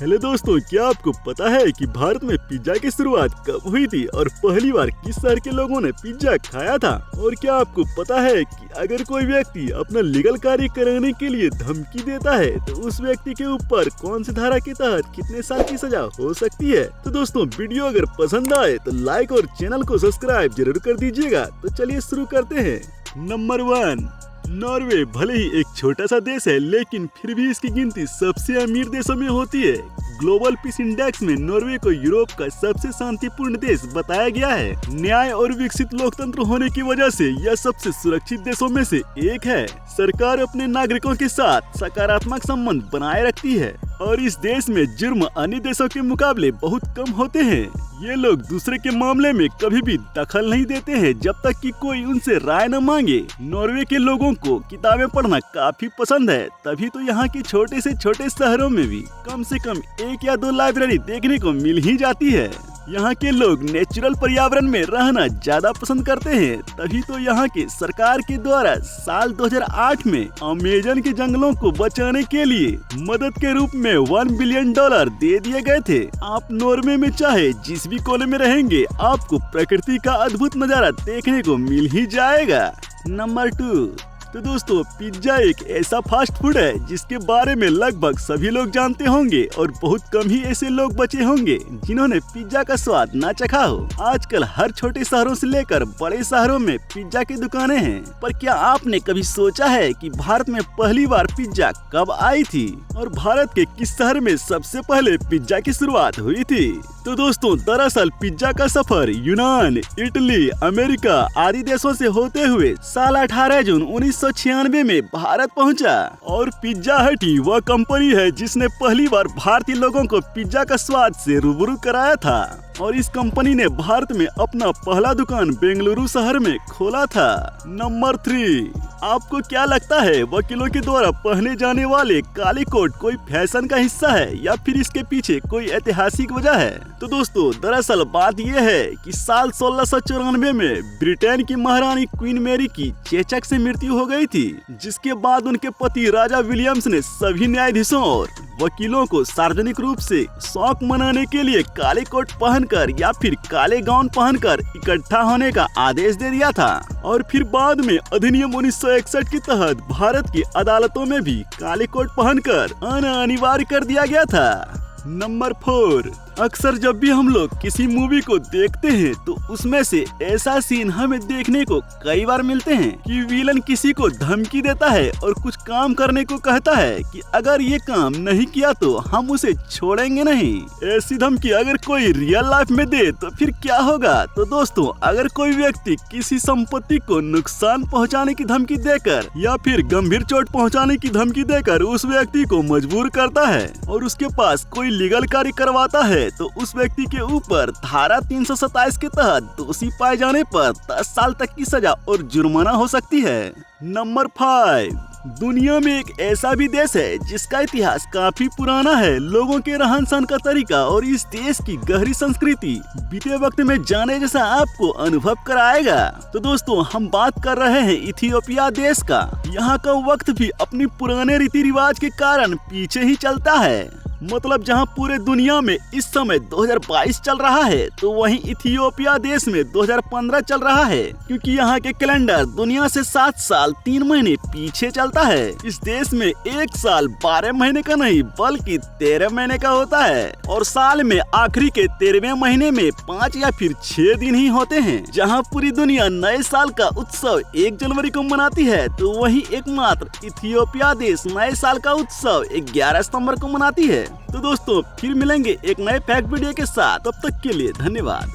Hello दोस्तों, क्या आपको पता है कि भारत में पिज्जा की शुरुआत कब हुई थी और पहली बार किस शहर के लोगों ने पिज्जा खाया था? और क्या आपको पता है कि अगर कोई व्यक्ति अपना लीगल कार्य कराने के लिए धमकी देता है तो उस व्यक्ति के ऊपर कौन सी धारा के तहत कितने साल की सजा हो सकती है? तो दोस्तों, वीडियो अगर पसंद आए तो लाइक और चैनल को सब्सक्राइब जरूर कर दीजिएगा। तो चलिए शुरू करते हैं। नंबर 1, नॉर्वे भले ही एक छोटा सा देश है, लेकिन फिर भी इसकी गिनती सबसे अमीर देशों में होती है। ग्लोबल पीस इंडेक्स में नॉर्वे को यूरोप का सबसे शांतिपूर्ण देश बताया गया है। न्याय और विकसित लोकतंत्र होने की वजह से यह सबसे सुरक्षित देशों में से एक है। सरकार अपने नागरिकों के साथ सकारात्मक संबंध बनाए रखती है और इस देश में जुर्म अन्य देशों के मुकाबले बहुत कम होते हैं। ये लोग दूसरे के मामले में कभी भी दखल नहीं देते हैं जब तक कि कोई उनसे राय न मांगे। नॉर्वे के लोगों को किताबें पढ़ना काफी पसंद है, तभी तो यहाँ के छोटे से छोटे शहरों में भी कम से कम 1 या 2 लाइब्रेरी देखने को मिल ही जाती है। यहाँ के लोग नेचुरल पर्यावरण में रहना ज्यादा पसंद करते हैं, तभी तो यहाँ के सरकार के द्वारा साल 2008 में अमेजन के जंगलों को बचाने के लिए मदद के रूप में $1 बिलियन दे दिए गए थे। आप नॉर्वे में चाहे जिस भी कोने में रहेंगे, आपको प्रकृति का अद्भुत नजारा देखने को मिल ही जाएगा। नंबर 2, तो दोस्तों, पिज्जा एक ऐसा फास्ट फूड है जिसके बारे में लगभग सभी लोग जानते होंगे और बहुत कम ही ऐसे लोग बचे होंगे जिन्होंने पिज्जा का स्वाद ना चखा हो। आजकल हर छोटे शहरों से लेकर बड़े शहरों में पिज्जा की दुकानें हैं, पर क्या आपने कभी सोचा है कि भारत में पहली बार पिज्जा कब आई थी और भारत के किस शहर में सबसे पहले पिज्जा की शुरुआत हुई थी? तो दोस्तों, दरअसल पिज्जा का सफर यूनान, इटली, अमेरिका आदि देशों से होते हुए साल 18 जून 1996 में भारत पहुंचा। और पिज्जा हट ही वह कंपनी है जिसने पहली बार भारतीय लोगों को पिज्जा का स्वाद से रूबरू कराया था। और इस कंपनी ने भारत में अपना पहला दुकान बेंगलुरु शहर में खोला था। नंबर 3, आपको क्या लगता है वकीलों के द्वारा पहने जाने वाले काले कोट कोई फैशन का हिस्सा है या फिर इसके पीछे कोई ऐतिहासिक वजह है? तो दोस्तों, दरअसल बात यह है कि साल 1694 में ब्रिटेन की महारानी क्वीन मैरी की चेचक से मृत्यु हो गई थी, जिसके बाद उनके पति राजा विलियम्स ने सभी न्यायाधीशों और वकीलों को सार्वजनिक रूप से शौक मनाने के लिए काले कोट पहनकर या फिर काले गाउन पहनकर इकट्ठा होने का आदेश दे दिया था। और फिर बाद में अधिनियम 1961 के तहत भारत की अदालतों में भी काले कोट पहनकर आना अनिवार्य कर दिया गया था। नंबर 4, अक्सर जब भी हम लोग किसी मूवी को देखते हैं तो उसमें से ऐसा सीन हमें देखने को कई बार मिलते हैं कि विलन किसी को धमकी देता है और कुछ काम करने को कहता है कि अगर ये काम नहीं किया तो हम उसे छोड़ेंगे नहीं। ऐसी धमकी अगर कोई रियल लाइफ में दे तो फिर क्या होगा? तो दोस्तों, अगर कोई व्यक्ति किसी संपत्ति को नुकसान पहुंचाने की धमकी देकर या फिर गंभीर चोट पहुंचाने की धमकी देकर उस व्यक्ति को मजबूर करता है और उसके पास कोई लीगल कार्य करवाता है, तो उस व्यक्ति के ऊपर धारा 327 के तहत दोषी पाए जाने पर 10 साल तक की सजा और जुर्माना हो सकती है। नंबर 5, दुनिया में एक ऐसा भी देश है जिसका इतिहास काफी पुराना है। लोगों के रहन सहन का तरीका और इस देश की गहरी संस्कृति बीते वक्त में जाने जैसा आपको अनुभव कराएगा। तो दोस्तों, हम बात कर रहे हैं इथियोपिया देश का। यहाँ का वक्त भी अपनी पुराने रीति रिवाज के कारण पीछे ही चलता है। मतलब जहां पूरे दुनिया में इस समय 2022 चल रहा है, तो वहीं इथियोपिया देश में 2015 चल रहा है, क्योंकि यहाँ के कैलेंडर दुनिया से 7 साल 3 महीने पीछे चलता है। इस देश में एक साल 12 महीने का नहीं बल्कि 13 महीने का होता है और साल में आखिरी के 13वें महीने में 5 या फिर 6 दिन ही होते हैं। जहाँ पूरी दुनिया नए साल का उत्सव 1 जनवरी को मनाती है, तो वहीं एकमात्र इथियोपिया देश नए साल का उत्सव 11 सितंबर को मनाती है। तो दोस्तों, फिर मिलेंगे एक नए फैक्ट वीडियो के साथ। तब तक के लिए धन्यवाद।